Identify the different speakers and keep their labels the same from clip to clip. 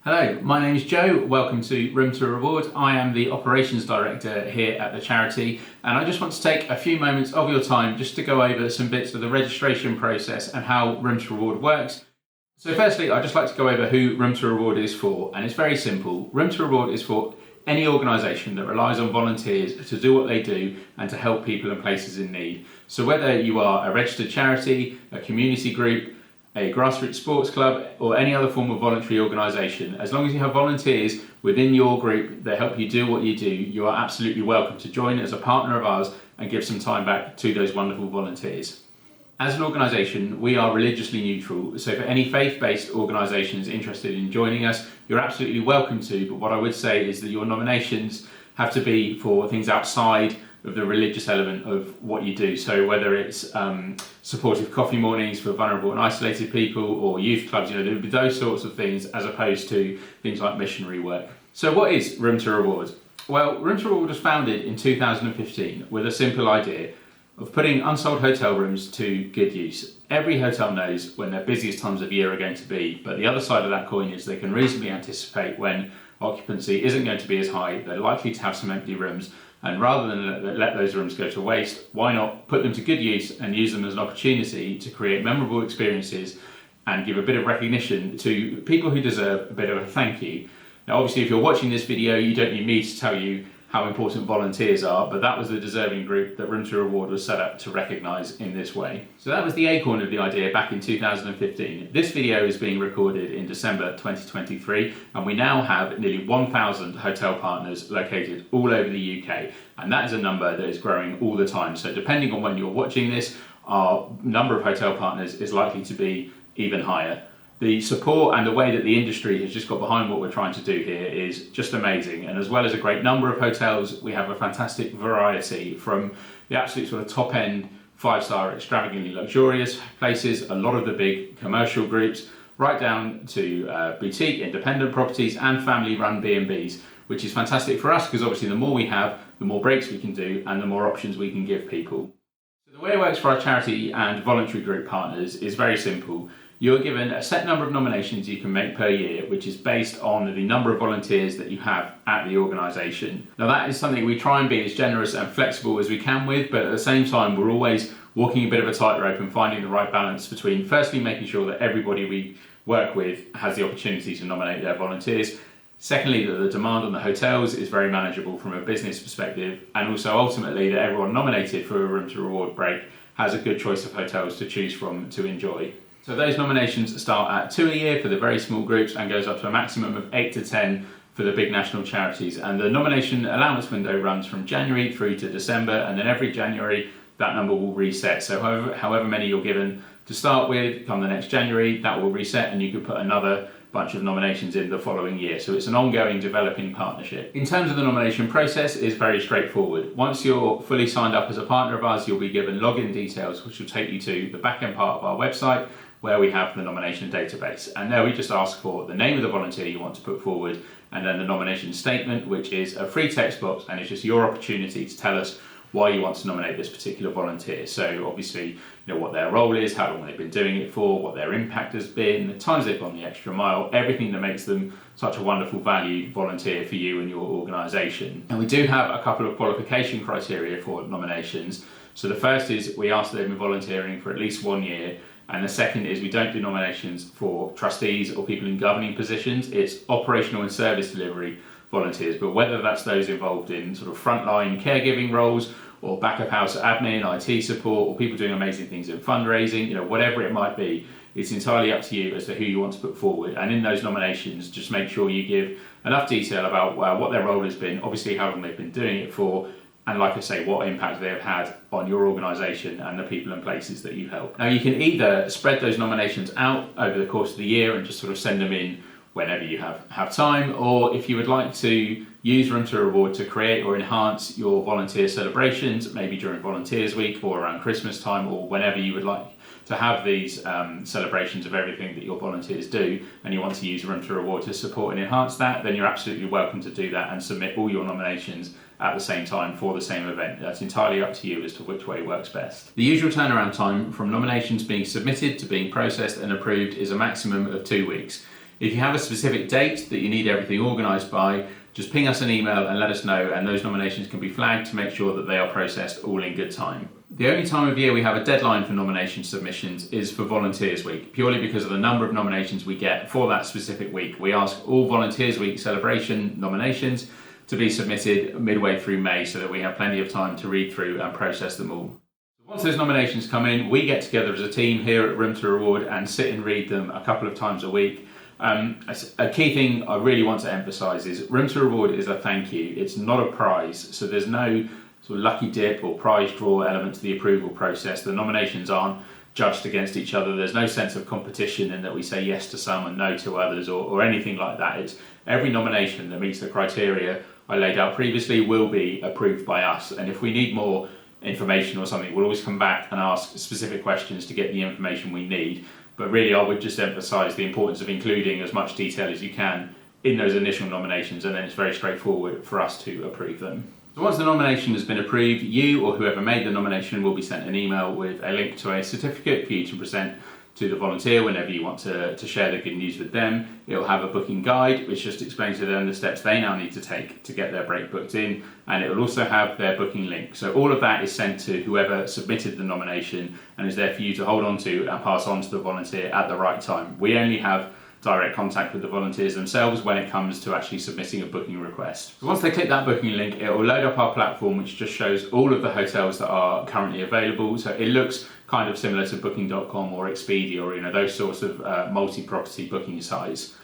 Speaker 1: Hello, my name is Joe. Welcome to Room to Reward. I am the Operations Director here at the charity, and I just want to take a few moments of your time just to go over some bits of the registration process and how Room to Reward works. So firstly, I'd just like to go over who Room to Reward is for, and it's very simple. Room to Reward is for any organisation that relies on volunteers to do what they do and to help people in places in need. So whether you are a registered charity, a community group, a grassroots sports club, or any other form of voluntary organisation, as long as you have volunteers within your group that help you do what you do, you are absolutely welcome to join as a partner of ours and give some time back to those wonderful volunteers. As an organisation, we are religiously neutral, so for any faith-based organisations interested in joining us, you're absolutely welcome to, but what I would say is that your nominations have to be for things outside of the religious element of what you do. So whether it's supportive coffee mornings for vulnerable and isolated people, or youth clubs, there would be those sorts of things as opposed to things like missionary work. So what is Room to Reward? Well, Room to Reward was founded in 2015 with a simple idea of putting unsold hotel rooms to good use. Every hotel knows when their busiest times of year are going to be, but the other side of that coin is they can reasonably anticipate when occupancy isn't going to be as high, they're likely to have some empty rooms, and rather than let those rooms go to waste, why not put them to good use and use them as an opportunity to create memorable experiences and give a bit of recognition to people who deserve a bit of a thank you. Now obviously if you're watching this video, you don't need me to tell you how important volunteers are, but that was the deserving group that Room to Reward was set up to recognise in this way. So that was the acorn of the idea back in 2015. This video is being recorded in December 2023, and we now have nearly 1,000 hotel partners located all over the UK, and that is a number that is growing all the time. So depending on when you're watching this, our number of hotel partners is likely to be even higher. The support and the way that the industry has just got behind what we're trying to do here is just amazing. And as well as a great number of hotels, we have a fantastic variety from the absolute sort of top end, 5-star, extravagantly luxurious places, a lot of the big commercial groups, right down to boutique, independent properties and family run B&Bs, which is fantastic for us because obviously the more we have, the more breaks we can do and the more options we can give people. So the way it works for our charity and voluntary group partners is very simple. You're given a set number of nominations you can make per year, which is based on the number of volunteers that you have at the organisation. Now that is something we try and be as generous and flexible as we can with, but at the same time we're always walking a bit of a tightrope and finding the right balance between firstly making sure that everybody we work with has the opportunity to nominate their volunteers, secondly that the demand on the hotels is very manageable from a business perspective, and also ultimately that everyone nominated for a Room to Reward break has a good choice of hotels to choose from to enjoy. So those nominations start at 2 a year for the very small groups and goes up to a maximum of 8 to 10 for the big national charities. And the nomination allowance window runs from January through to December, and then every January that number will reset. So however many you're given to start with, come the next January, that will reset and you could put another bunch of nominations in the following year. So it's an ongoing developing partnership. In terms of the nomination process, it's very straightforward. Once you're fully signed up as a partner of ours, you'll be given login details, which will take you to the back end part of our website, where we have the nomination database. And there we just ask for the name of the volunteer you want to put forward, and then the nomination statement, which is a free text box, and it's just your opportunity to tell us why you want to nominate this particular volunteer. So obviously, what their role is, how long they've been doing it for, what their impact has been, the times they've gone the extra mile, everything that makes them such a wonderful valued volunteer for you and your organisation. And we do have a couple of qualification criteria for nominations. So the first is we ask that they've been volunteering for at least 1 year, and the second is we don't do nominations for trustees or people in governing positions. It's operational and service delivery volunteers, but whether that's those involved in sort of frontline caregiving roles or back of house admin, IT support, or people doing amazing things in fundraising, whatever it might be, it's entirely up to you as to who you want to put forward. And in those nominations, just make sure you give enough detail about what their role has been, obviously how long they've been doing it for, and like I say, what impact they have had on your organisation and the people and places that you help. Now you can either spread those nominations out over the course of the year and just sort of send them in whenever you have time, or if you would like to use Room to Reward to create or enhance your volunteer celebrations, maybe during Volunteers Week or around Christmas time, or whenever you would like to have these celebrations of everything that your volunteers do, and you want to use Room to Reward to support and enhance that, then you're absolutely welcome to do that and submit all your nominations at the same time for the same event. That's entirely up to you as to which way works best. The usual turnaround time from nominations being submitted to being processed and approved is a maximum of 2 weeks. If you have a specific date that you need everything organised by, just ping us an email and let us know, and those nominations can be flagged to make sure that they are processed all in good time. The only time of year we have a deadline for nomination submissions is for Volunteers Week, purely because of the number of nominations we get for that specific week. We ask all Volunteers Week celebration nominations to be submitted midway through May so that we have plenty of time to read through and process them all. Once those nominations come in, we get together as a team here at Room to Reward and sit and read them a couple of times a week. A key thing I really want to emphasise is Room to Reward is a thank you. It's not a prize, so there's no sort of lucky dip or prize draw element to the approval process. The nominations aren't judged against each other. There's no sense of competition in that we say yes to some and no to others or anything like that. It's every nomination that meets the criteria I laid out previously will be approved by us, and if we need more information or something, we'll always come back and ask specific questions to get the information we need. But really, I would just emphasise the importance of including as much detail as you can in those initial nominations, and then it's very straightforward for us to approve them. So once the nomination has been approved, you or whoever made the nomination will be sent an email with a link to a certificate for you to present to the volunteer whenever you want to share the good news with them. It'll have a booking guide which just explains to them the steps they now need to take to get their break booked in, and it will also have their booking link. So all of that is sent to whoever submitted the nomination and is there for you to hold on to and pass on to the volunteer at the right time. We only have direct contact with the volunteers themselves when it comes to actually submitting a booking request. So once they click that booking link, it will load up our platform, which just shows all of the hotels that are currently available. So it looks kind of similar to booking.com or Expedia or those sorts of multi-property booking sites.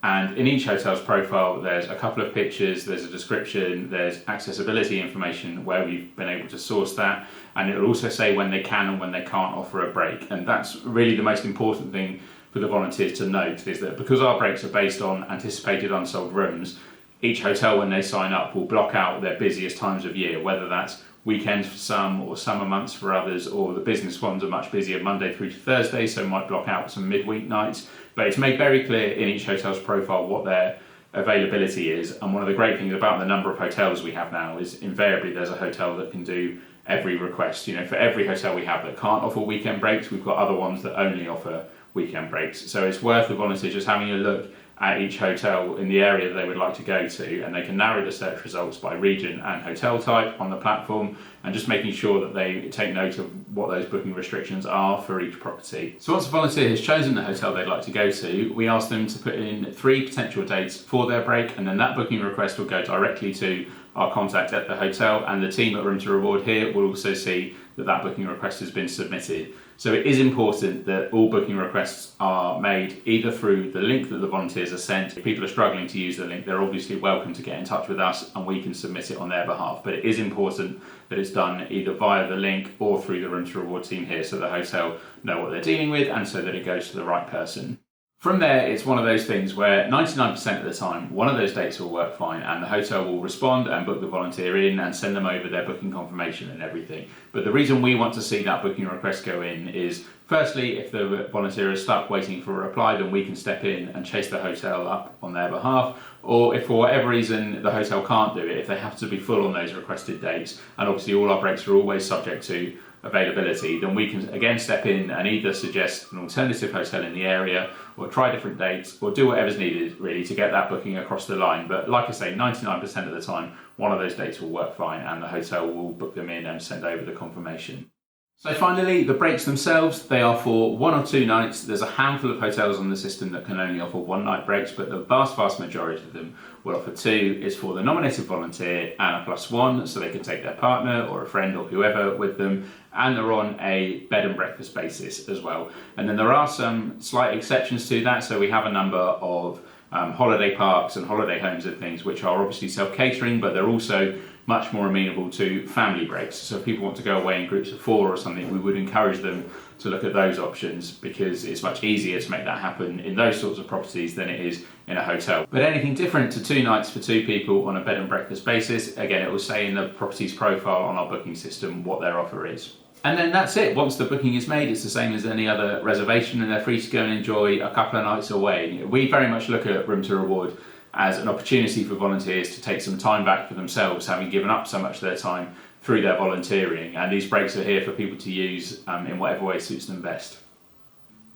Speaker 1: And in each hotel's profile, there's a couple of pictures, there's a description, there's accessibility information where we've been able to source that, and it'll also say when they can and when they can't offer a break. And that's really the most important thing for the volunteers to note, is that because our breaks are based on anticipated unsold rooms, each hotel when they sign up will block out their busiest times of year, whether that's weekends for some or summer months for others, or the business ones are much busier Monday through to Thursday, so might block out some midweek nights. But it's made very clear in each hotel's profile what their availability is, and one of the great things about the number of hotels we have now is invariably there's a hotel that can do every request. For every hotel we have that can't offer weekend breaks, we've got other ones that only offer weekend breaks. So it's worth the volunteers just having a look at each hotel in the area that they would like to go to, and they can narrow the search results by region and hotel type on the platform, and just making sure that they take note of what those booking restrictions are for each property. So once a volunteer has chosen the hotel they'd like to go to, we ask them to put in 3 potential dates for their break, and then that booking request will go directly to our contact at the hotel, and the team at Room to Reward here will also see that that booking request has been submitted. So it is important that all booking requests are made either through the link that the volunteers are sent. If people are struggling to use the link, they're obviously welcome to get in touch with us and we can submit it on their behalf. But it is important that it's done either via the link or through the Room to Reward team here, so the hotel know what they're dealing with and so that it goes to the right person. From there, it's one of those things where 99% of the time, one of those dates will work fine and the hotel will respond and book the volunteer in and send them over their booking confirmation and everything. But the reason we want to see that booking request go in is, firstly, if the volunteer is stuck waiting for a reply, then we can step in and chase the hotel up on their behalf. Or if for whatever reason the hotel can't do it, if they have to be full on those requested dates, and obviously all our breaks are always subject to availability, then we can again step in and either suggest an alternative hotel in the area or try different dates or do whatever's needed really to get that booking across the line. But like I say, 99% of the time one of those dates will work fine and the hotel will book them in and send over the confirmation. So finally, the breaks themselves, they are for 1 or 2 nights. There's a handful of hotels on the system that can only offer 1 night breaks, but the vast majority of them will offer 2. It's for the nominated volunteer and a +1, so they can take their partner or a friend or whoever with them, and they're on a bed and breakfast basis as well. And then there are some slight exceptions to that, so we have a number of holiday parks and holiday homes and things which are obviously self-catering, but they're also much more amenable to family breaks. So if people want to go away in groups of 4 or something, we would encourage them to look at those options because it's much easier to make that happen in those sorts of properties than it is in a hotel. But anything different to 2 nights for 2 people on a bed and breakfast basis, again, it will say in the property's profile on our booking system what their offer is. And then that's it. Once the booking is made, it's the same as any other reservation and they're free to go and enjoy a couple of nights away. We very much look at Room to Reward as an opportunity for volunteers to take some time back for themselves, having given up so much of their time through their volunteering. And these breaks are here for people to use in whatever way suits them best.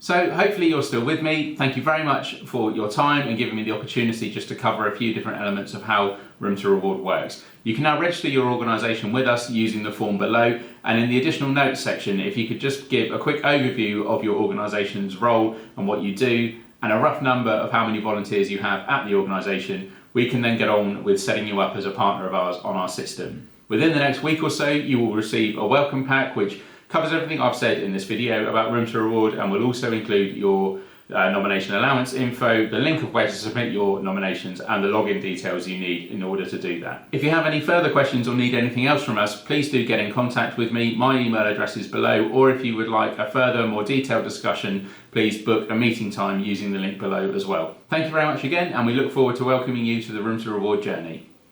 Speaker 1: So hopefully you're still with me. Thank you very much for your time and giving me the opportunity just to cover a few different elements of how Room to Reward works. You can now register your organisation with us using the form below, and in the additional notes section, if you could just give a quick overview of your organisation's role and what you do, and a rough number of how many volunteers you have at the organisation, we can then get on with setting you up as a partner of ours on our system. Within the next week or so, you will receive a welcome pack which covers everything I've said in this video about Room to Reward, and will also include your nomination allowance info, the link of where to submit your nominations, and the login details you need in order to do that. If you have any further questions or need anything else from us, please do get in contact with me. My email address is below, or if you would like a further, more detailed discussion, please book a meeting time using the link below as well. Thank you very much again, and we look forward to welcoming you to the Room to Reward journey.